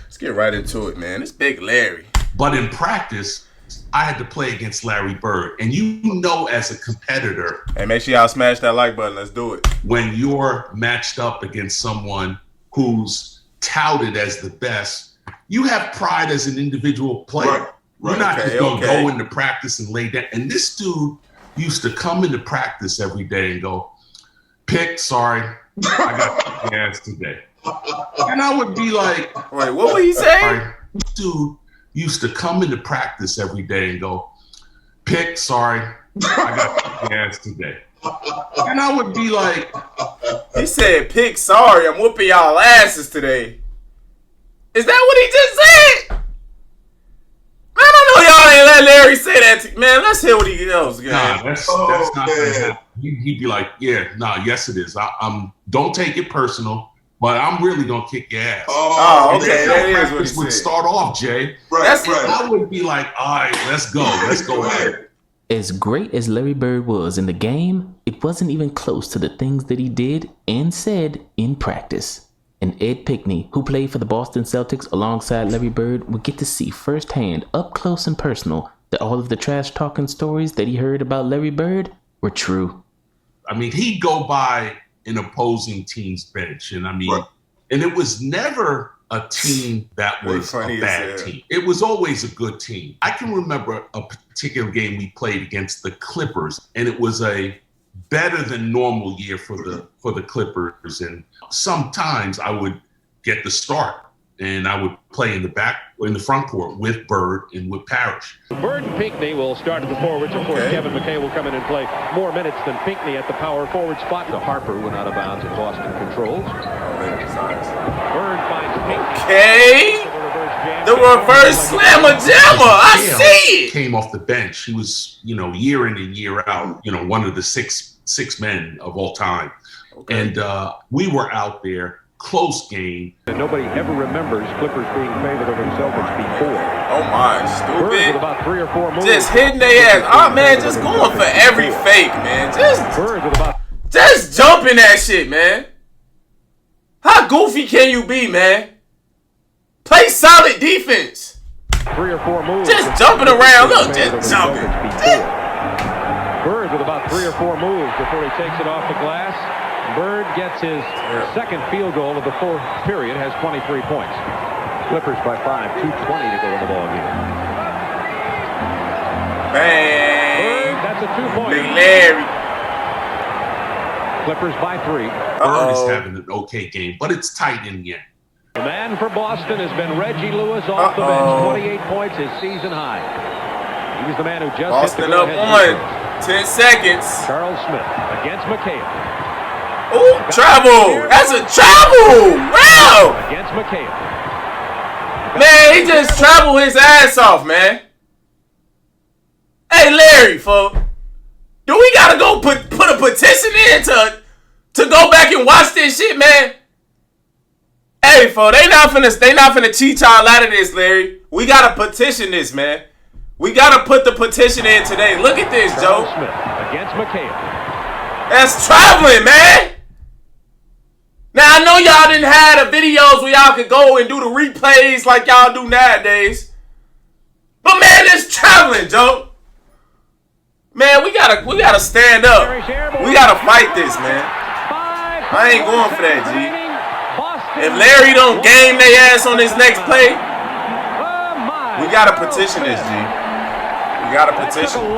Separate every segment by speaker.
Speaker 1: Let's get right into it, man. It's Big Larry.
Speaker 2: But in practice, I had to play against Larry Bird. And you know, as a competitor...
Speaker 1: Hey, make sure y'all smash that like button. Let's do it.
Speaker 2: When you're matched up against someone who's touted as the best, you have pride as an individual player.
Speaker 3: Right.
Speaker 2: You're not just going to go into practice and lay down. And this dude used to come into practice every day and go, "Pick, sorry, I got your ass today." And I would be like,
Speaker 1: wait, what would he say?
Speaker 2: Sorry. Dude used to come into practice every day and go, "Pick, sorry, I got your ass today." And I would be like,
Speaker 1: he said, "Pick, sorry, I'm whooping y'all asses today." Is that what he just said? Man, I know y'all ain't let Larry say that to, man, let's hear what he else.
Speaker 2: Nah, that's not gonna happen. He'd be like, "Yeah, nah, yes it is. Don't take it personal, but I'm really gonna kick your ass."
Speaker 1: Oh, okay, that is what he
Speaker 2: would
Speaker 1: said.
Speaker 2: start off, Jay.
Speaker 3: Right.
Speaker 2: I would be like, "All right, let's go ahead."
Speaker 4: As great as Larry Bird was in the game, it wasn't even close to the things that he did and said in practice. And Ed Pinckney, who played for the Boston Celtics alongside Larry Bird, would get to see firsthand, up close and personal, that all of the trash-talking stories that he heard about Larry Bird were true.
Speaker 2: I mean, he'd go by an opposing team's bench, and and it was never a team that was a bad team. It was always a good team. I can remember a particular game we played against the Clippers, and it was a better than normal year for the Clippers. And sometimes I would get the start, and I would play in the front court with Bird and with Parrish.
Speaker 5: Bird and Pinckney will start at the forwards. Of course, Kevin McKay will come in and play more minutes than Pinckney at the power forward spot. The Harper went out of bounds and Boston controls. Bird finds Pinckney.
Speaker 1: Okay. The reverse slammer jammer. I see it.
Speaker 2: Came off the bench. He was, year in and year out, one of the six men of all time. Okay. And we were out there, close game.
Speaker 5: And nobody ever remembers Clippers being favored over the Celtics before.
Speaker 1: Oh my, stupid.
Speaker 5: Bird with about 3 or 4 moves.
Speaker 1: Just hitting their ass. Oh man, just going for every fake, man. Just jumping that shit, man. How goofy can you be, man? Play solid defense.
Speaker 5: 3 or 4 moves.
Speaker 1: Just jumping around. Look, just jumping.
Speaker 5: Bird with about 3 or 4 moves before he takes it off the glass. Bird gets his second field goal of the fourth period, has 23 points. Clippers by 5, 2:20 to go in the ball game.
Speaker 1: Bang.
Speaker 5: Bird, that's a 2-point.
Speaker 1: Big Larry.
Speaker 5: Clippers by 3.
Speaker 2: Bird is having an okay game, but it's tight in the end.
Speaker 5: The man for Boston has been Reggie Lewis off the bench. 28 points, his season high. He was the man who just
Speaker 1: Boston
Speaker 5: hit the
Speaker 1: up one. 10 seconds.
Speaker 5: Charles Smith against McHale.
Speaker 1: Oh, travel. That's a travel. Wow.
Speaker 5: Against McHale.
Speaker 1: Man, he just traveled his ass off, man. Hey, Larry, folks. Do we gotta go put a petition in to go back and watch this shit, man? Hey, folks, they not finna cheat y'all out of this, Larry. We gotta petition this, man. We gotta put the petition in today. Look at this, Joe.
Speaker 5: Smith against McHale.
Speaker 1: That's traveling, man. Now, I know y'all didn't have the videos where y'all could go and do the replays like y'all do nowadays. But, man, it's traveling, Joe. Man, we gotta stand up. We gotta fight this, man. I ain't going for that, G. If Larry don't game their ass on this next play, we gotta petition this, G. We gotta petition. We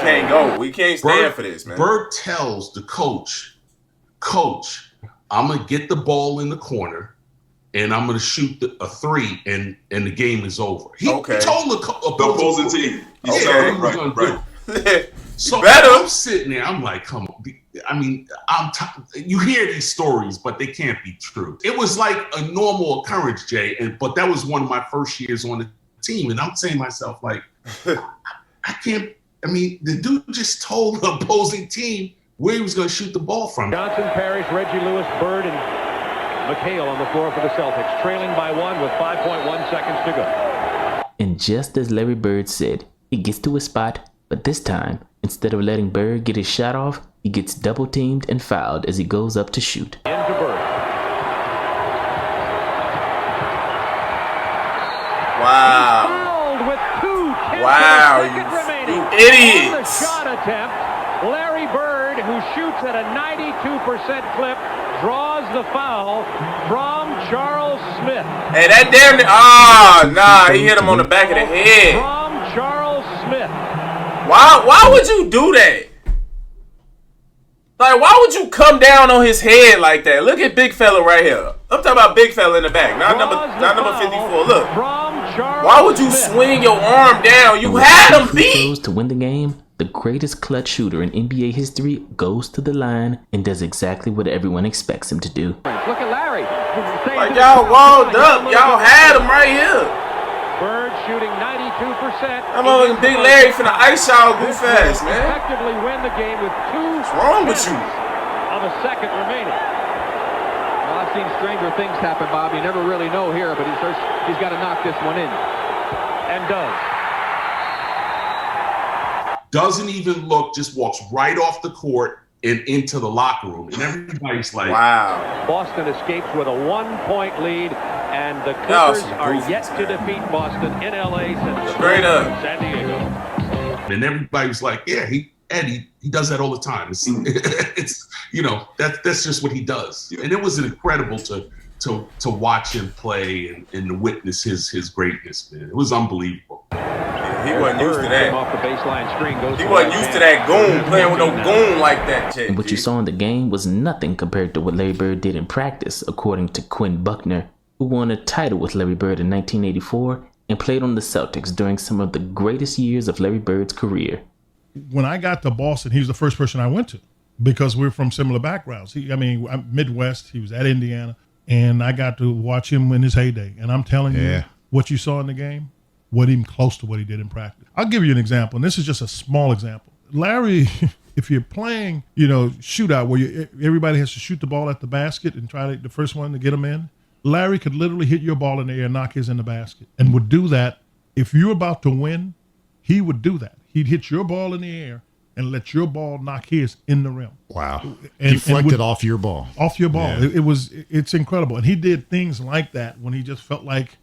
Speaker 1: can't go. We can't stand for this, man.
Speaker 2: Bird tells the coach, I'm going to get the ball in the corner, and I'm going to shoot a 3, and the game is over. He told the
Speaker 3: opposing team.
Speaker 2: Right. So I'm sitting there, I'm like, come on. I mean, you hear these stories, but they can't be true. It was like a normal occurrence, Jay, but that was one of my first years on the team, and I'm saying to myself, like, I can't. I mean, the dude just told the opposing team where he was going to shoot the ball from.
Speaker 5: Johnson, Parrish, Reggie Lewis, Bird, and McHale on the floor for the Celtics, trailing by 1 with 5.1 seconds to go.
Speaker 4: And just as Larry Bird said, he gets to his spot, but this time, instead of letting Bird get his shot off, he gets double-teamed and fouled as he goes up to shoot.
Speaker 5: Into Bird.
Speaker 1: Wow.
Speaker 5: Fouled with 2
Speaker 1: Wow,
Speaker 5: seconds remaining.
Speaker 1: you
Speaker 5: On the
Speaker 1: idiots.
Speaker 5: shot attempt, Larry Bird, who shoots at a 92% clip, draws the foul from Charles Smith.
Speaker 1: Hey, that damn near. Oh, nah, he hit him on the back of the head.
Speaker 5: From Charles Smith.
Speaker 1: Why would you do that? Like, why would you come down on his head like that? Look at big fella right here. I'm talking about big fella in the back, not number 54. Look. Why would you swing your arm down? You had him beat.
Speaker 4: To win the game, the greatest clutch shooter in NBA history goes to the line and does exactly what everyone expects him to do.
Speaker 5: Look at Larry.
Speaker 1: Like, y'all walled up. Y'all had him right here.
Speaker 5: Bird shooting 92%.
Speaker 1: I'm on Big Larry finna ice y'all go fast, man.
Speaker 5: Effectively win the game with 2
Speaker 1: What's wrong with you?
Speaker 5: of a second remaining. Well, I've seen stranger things happen, Bob. You never really know here, but he's got to knock this one in. And does.
Speaker 2: Doesn't even look, just walks right off the court and into the locker room. And everybody's like,
Speaker 1: wow.
Speaker 5: Boston escapes with a 1-point lead, and the Clippers are yet to defeat Boston in LA since
Speaker 1: Straight up.
Speaker 5: San Diego.
Speaker 2: and everybody's like, yeah, he does that all the time. It's you know, that's just what he does. And it was incredible to watch him play and to witness his greatness, man. It was unbelievable.
Speaker 1: He wasn't used to that.
Speaker 5: Off the baseline screen,
Speaker 1: He wasn't used to that goon, playing with no goon like that shit.
Speaker 4: And what you saw in the game was nothing compared to what Larry Bird did in practice, according to Quinn Buckner, who won a title with Larry Bird in 1984 and played on the Celtics during some of the greatest years of Larry Bird's career.
Speaker 3: When I got to Boston, he was the first person I went to because we're from similar backgrounds. I'm Midwest. He was at Indiana, and I got to watch him in his heyday. And I'm telling you, what you saw in the game wasn't even close to what he did in practice. I'll give you an example, and this is just a small example. Larry, if you're playing, shootout where everybody has to shoot the ball at the basket and try to the first one to get them in, Larry could literally hit your ball in the air and knock his in the basket, and would do that. If you're about to win, he would do that. He'd hit your ball in the air and let your ball knock his in the rim.
Speaker 6: Wow. Deflected off your ball.
Speaker 3: Off your ball.
Speaker 6: Yeah.
Speaker 3: It's incredible. And he did things like that when he just felt like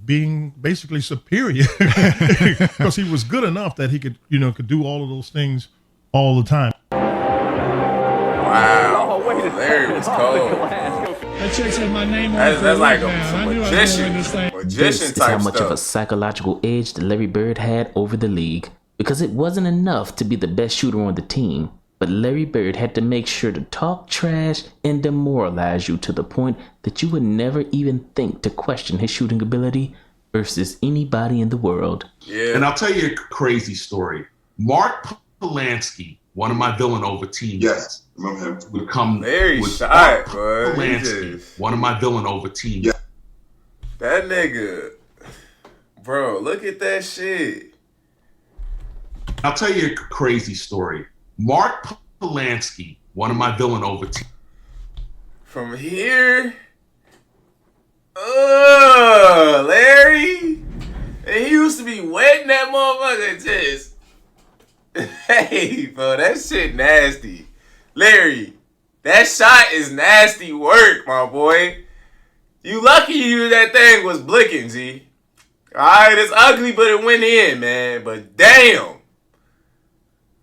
Speaker 3: being basically superior because he was good enough that he could do all of those things all the time.
Speaker 1: Wow. Larry was cold.
Speaker 7: That chick said my name on
Speaker 1: That's like a magician
Speaker 4: This is
Speaker 1: type
Speaker 4: how much
Speaker 1: stuff.
Speaker 4: of a psychological edge that Larry Bird had over the league, because it wasn't enough to be the best shooter on the team, but Larry Bird had to make sure to talk trash and demoralize you to the point that you would never even think to question his shooting ability versus anybody in the world.
Speaker 1: Yeah.
Speaker 2: And I'll tell you a crazy story. Mark Polanski, one of my Villanova teammates,
Speaker 8: Yes, remember him.
Speaker 2: would come
Speaker 1: Larry
Speaker 2: with
Speaker 1: shot,
Speaker 2: Mark
Speaker 1: bro.
Speaker 2: Polanski, one of my Villanova teammates.
Speaker 8: Yeah.
Speaker 1: That nigga, bro, look at that shit.
Speaker 2: I'll tell you a crazy story. Mark Polanski, one of my Villanova teammates.
Speaker 1: From here, Larry, and he used to be wetting that motherfucker just. Hey, bro, that shit nasty. Larry, that shot is nasty work, my boy. You lucky that thing was blicking, G. Alright, it's ugly, but it went in, man. But damn.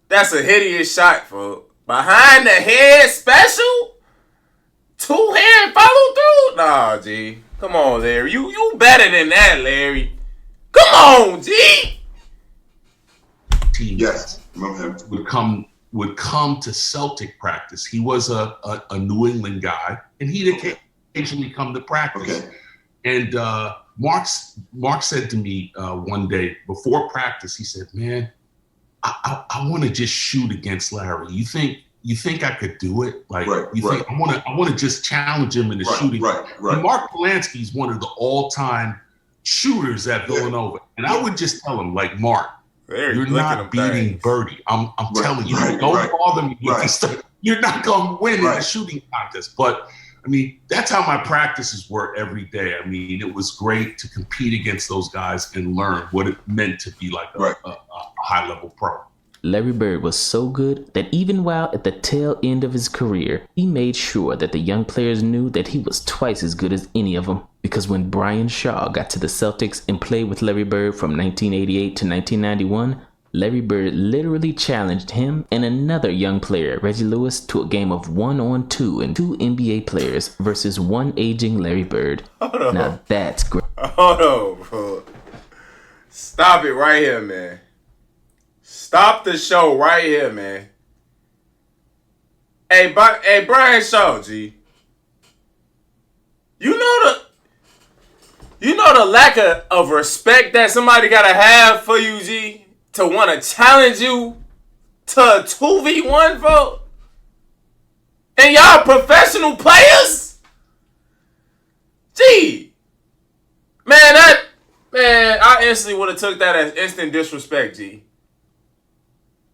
Speaker 1: That's a hideous shot, folks. Behind the head special? Two-hand follow through? Nah, G. Come on, Larry. You better than that, Larry. Come on, G.
Speaker 8: Yes, remember him.
Speaker 2: Would come to Celtic practice. He was a New England guy, and he'd occasionally come to practice.
Speaker 8: Okay.
Speaker 2: And Mark said to me one day before practice, he said, "Man, I want to just shoot against Larry. You think I could do it? Like, think I want to just challenge him in the shooting?"
Speaker 8: Right.
Speaker 2: And Mark Polanski is one of the all-time shooters at Villanova, and I would just tell him, like, Mark,
Speaker 1: Larry,
Speaker 2: you're not beating Birdie. I'm telling you, don't bother me with this stuff. You're not going to win in the shooting contest. But, I mean, that's how my practices were every day. I mean, it was great to compete against those guys and learn what it meant to be like a high-level pro.
Speaker 4: Larry Bird was so good that even while at the tail end of his career, he made sure that the young players knew that he was twice as good as any of them. Because when Brian Shaw got to the Celtics and played with Larry Bird from 1988 to 1991, Larry Bird literally challenged him and another young player, Reggie Lewis, to a game of 1-on-2 and 2 NBA players versus one aging Larry Bird. Now that's great.
Speaker 1: Hold on, bro. Stop it right here, man. Stop the show right here, man. Hey, Brian Shaw, G. You know the lack of respect that somebody gotta have for you, G, to want to challenge you to a 2v1 vote? And y'all professional players? Gee. Man, I instantly would have took that as instant disrespect, G.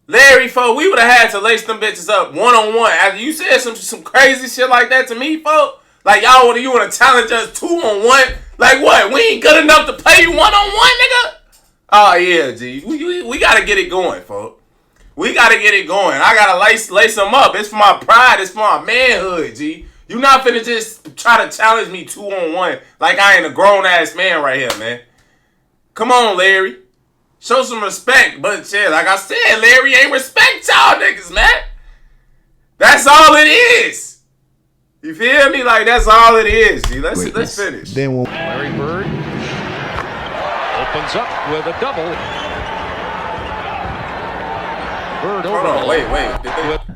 Speaker 1: Larry, folks, we would have had to lace them bitches up one-on-one. After you said some crazy shit like that to me, folks, like you want to challenge us 2-on-1? Like what? We ain't good enough to play you 1-on-1, nigga? Oh, yeah, G. We got to get it going, folks. We got to get it going. I got to lace them up. It's for my pride. It's for my manhood, G. You not finna just try to challenge me 2-on-1 like I ain't a grown-ass man right here, man. Come on, Larry. Show some respect. But, shit, like I said, Larry ain't respect y'all niggas, man. That's all it is. You feel me? Like, that's all it is, G. Let's finish.
Speaker 9: Then when
Speaker 5: Larry Bird opens up with a double. Bird over.
Speaker 1: Hold on, wait.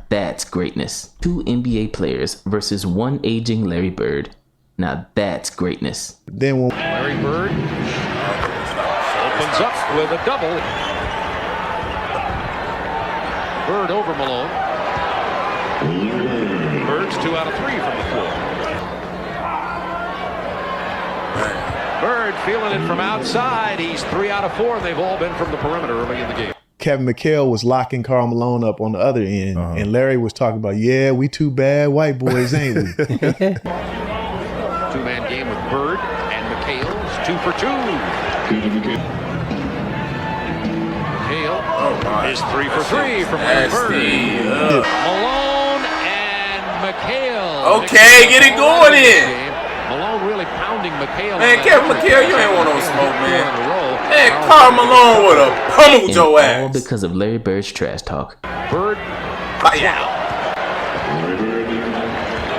Speaker 4: That's greatness. 2 NBA players versus one aging Larry Bird. Now that's greatness.
Speaker 9: Then when
Speaker 5: Larry Bird opens up with a double. Bird over Malone. Bird's 2 out of 3 from the floor. Bird feeling it from outside. He's 3 out of 4, and they've all been from the perimeter early in the game.
Speaker 9: Kevin McHale was locking Karl Malone up on the other end, and Larry was talking about, yeah, we 2 bad white boys, ain't we?
Speaker 5: 2-man game with Bird and McHale's 2 for 2. McHale is 3 for 3 from Larry Bird. Malone and McHale.
Speaker 1: Okay, get it going in.
Speaker 5: Malone really pounding McHale.
Speaker 1: Man, Kevin McHale, you ain't want no smoke, man. Man, Karl Malone would have pummeled your ass.
Speaker 4: All because of Larry Bird's trash talk.
Speaker 5: Bird.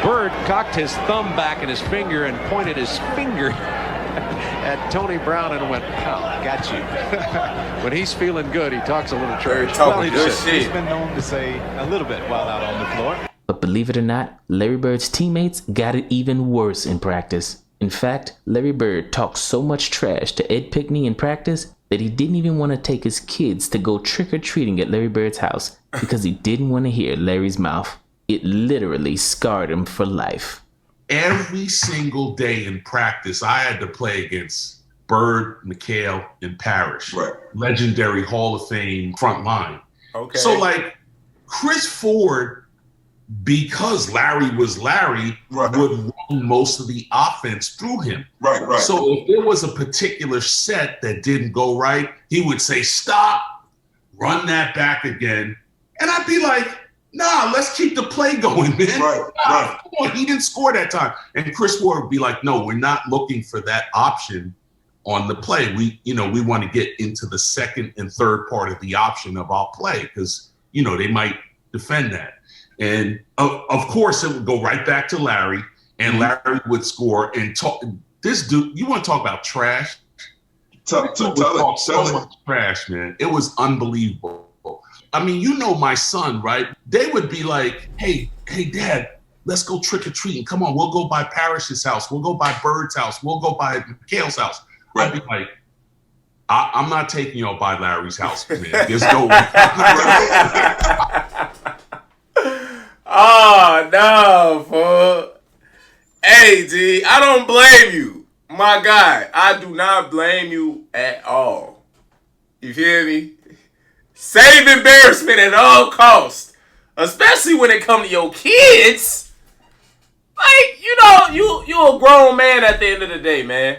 Speaker 5: Bird cocked his thumb back in his finger and pointed his finger at Tony Brown and went, "Pow, got you." When he's feeling good, he talks a little trash.
Speaker 10: He's been known to say a little bit while out on the floor.
Speaker 4: But believe it or not, Larry Bird's teammates got it even worse in practice. In fact, Larry Bird talked so much trash to Ed Pinckney in practice that he didn't even want to take his kids to go trick-or-treating at Larry Bird's house because he didn't want to hear Larry's mouth. It literally scarred him for life.
Speaker 2: Every single day in practice, I had to play against Bird, McHale, and Parrish. Right. Legendary Hall of Fame front line.
Speaker 1: Okay.
Speaker 2: So, like, Chris Ford, because Larry was Larry, would run most of the offense through him. Right. So if there was a particular set that didn't go right, he would say, stop, run that back again. And I'd be like, nah, let's keep the play going, man. Come on, he didn't score that time. And Chris Ward would be like, no, we're not looking for that option on the play. We want to get into the second and third part of the option of our play because, they might defend that. And of course, it would go right back to Larry, and Larry would score and talk. This dude, you want to talk about trash? Tell much trash, man. It was unbelievable. I mean, my son, right? They would be like, hey, Dad, let's go trick-or-treating. Come on, we'll go by Parrish's house. We'll go by Bird's house. We'll go by McHale's house. I'd be like, I'm not taking y'all by Larry's house, man. There's no way.
Speaker 1: Oh, no, fool. Hey, G, I don't blame you. My guy, I do not blame you at all. You feel me? Save embarrassment at all costs. Especially when it comes to your kids. Like, you a grown man at the end of the day, man.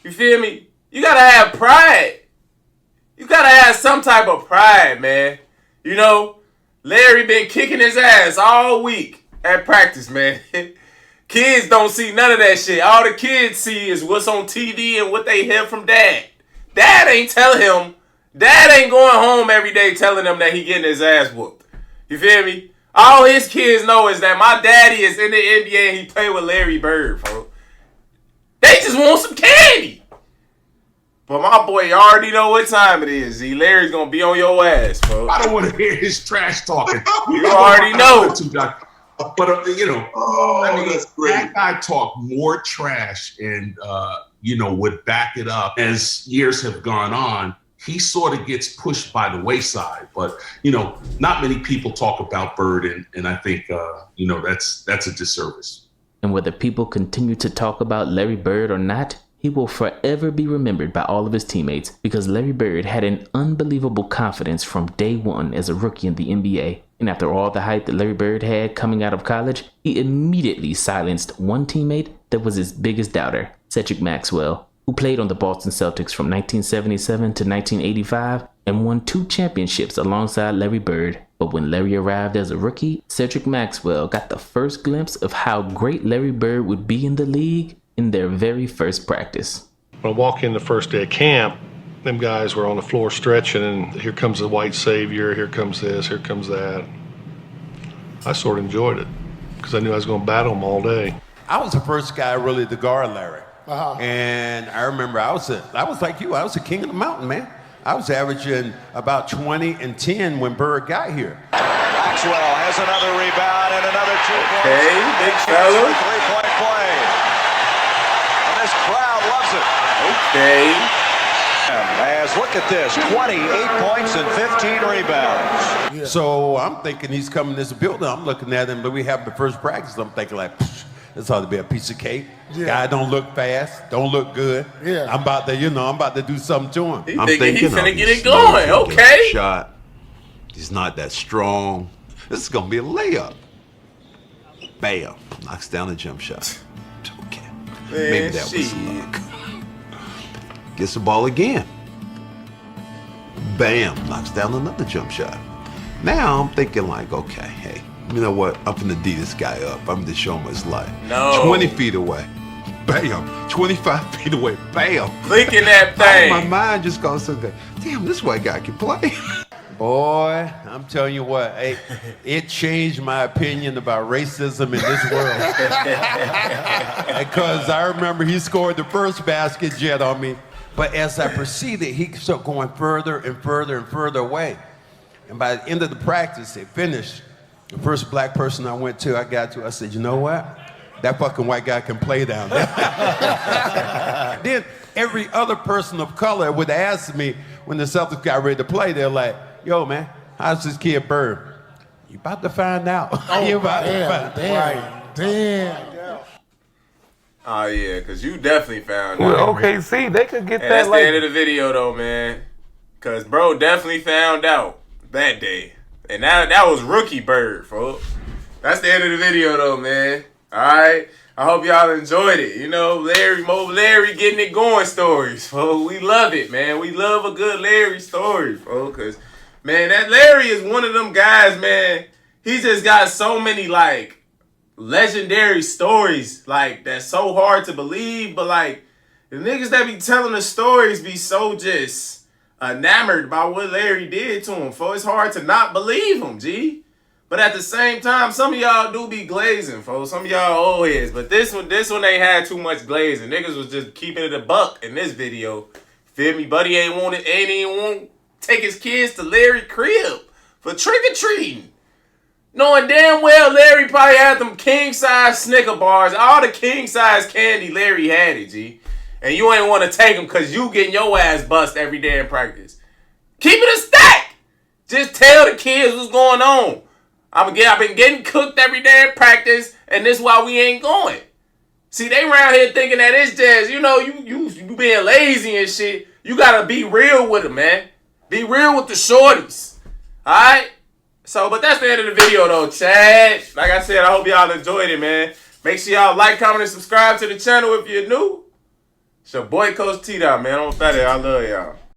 Speaker 1: You feel me? You gotta have pride. You gotta have some type of pride, man. You know, Larry been kicking his ass all week at practice, man. Kids don't see none of that shit. All the kids see is what's on TV and what they hear from dad. Dad ain't telling him. Dad ain't going home every day telling him that he getting his ass whooped. You feel me? All his kids know is that my daddy is in the NBA and he play with Larry Bird, bro. They just want some candy. But my boy, you already know what time it is, Z. Larry's gonna be on your ass, bro.
Speaker 2: I don't want to hear his trash talking.
Speaker 1: You already know.
Speaker 2: But you know,
Speaker 8: that's great.
Speaker 2: That guy talked more trash and you know, would back it up as years have gone on. He sort of gets pushed by the wayside, but you know, not many people talk about Bird, and I think you know, that's a disservice.
Speaker 4: And whether people continue to talk about Larry Bird or not, he will forever be remembered by all of his teammates because Larry Bird had an unbelievable confidence from day one as a rookie in the NBA. And after all the hype that Larry Bird had coming out of college, he immediately silenced one teammate that was his biggest doubter, Cedric Maxwell, who played on the Boston Celtics from 1977 to 1985 and won 2 championships alongside Larry Bird. But when Larry arrived as a rookie, Cedric Maxwell got the first glimpse of how great Larry Bird would be in the league in their very first practice.
Speaker 11: When I walk in the first day of camp, them guys were on the floor stretching, and here comes the white savior, here comes this, here comes that. I sort of enjoyed it because I knew I was going to battle them all day.
Speaker 12: I was the first guy really to guard Larry. And I remember I was like you, I was the king of the mountain, man. I was averaging about 20 and 10 when Bird got here.
Speaker 5: Maxwell has another rebound and another 2 points.
Speaker 1: Okay, big fella.
Speaker 5: Three-point play. And this crowd loves it.
Speaker 1: Okay.
Speaker 5: As look at this, 28 points and 15 rebounds.
Speaker 12: Yeah. So I'm thinking he's coming to this building. I'm looking at him, but we have the first practice. I'm thinking like, this ought to be a piece of cake. Yeah. Guy don't look fast, don't look good. Yeah. I'm about to do something to him.
Speaker 1: I'm thinking he's finna get it going. Okay.
Speaker 12: Shot. He's not that strong. This is gonna be a layup. Bam. Knocks down the jump shot. Okay.
Speaker 1: Man,
Speaker 12: maybe that was luck. Gets the ball again. Bam. Knocks down another jump shot. Now I'm thinking like, okay, hey, you know what? I'm finna D this guy up. I'm gonna show him his life.
Speaker 1: No.
Speaker 12: 20 feet away. Bam. 25 feet away. Bam.
Speaker 1: Licking that thing.
Speaker 12: My mind just goes so good. Damn, this white guy can play. Boy, I'm telling you what, it changed my opinion about racism in this world. Because I remember he scored the first basket jet on me, but as I proceeded, he started going further and further and further away. And by the end of the practice, they finished. The first black person I got to, I said, you know what? That fucking white guy can play down there. Then every other person of color would ask me when the Celtics got ready to play, they're like, yo, man, how's this kid Bird? You about to find out. You about to find out.
Speaker 9: Damn.
Speaker 1: Oh, yeah, because you definitely found out.
Speaker 13: Well, okay, see, they could get
Speaker 1: And
Speaker 13: that
Speaker 1: that's
Speaker 13: later.
Speaker 1: the end of the video, though, man. Because bro definitely found out that day. And that was rookie Bird, folks. That's the end of the video, though, man. All right? I hope y'all enjoyed it. You know, Larry getting it going stories, folks. We love it, man. We love a good Larry story, folks. Because, man, that Larry is one of them guys, man. He just got so many, like, legendary stories, like, that's so hard to believe. But, like, the niggas that be telling the stories be so just enamored by what Larry did to him, folks. It's hard to not believe him, G. But at the same time, some of y'all do be glazing, folks. Some of y'all old heads. But this one ain't had too much glazing. Niggas was just keeping it a buck in this video. Feel me? Buddy ain't even want to take his kids to Larry crib for trick-or-treating. Knowing damn well Larry probably had them king-size Snicker bars. All the king-size candy Larry had it, G. And you ain't want to take them because you getting your ass bust every day in practice. Keep it a stack. Just tell the kids what's going on. I've been getting cooked every day in practice, and this is why we ain't going. See, they around here thinking that it's just, you know, you being lazy and shit. You gotta be real with them, man. Be real with the shorties. Alright? So, but that's the end of the video, though, Chad. Like I said, I hope y'all enjoyed it, man. Make sure y'all like, comment, and subscribe to the channel if you're new. It's your boy, Coach TDOT, man. I'm Fatty. I love y'all.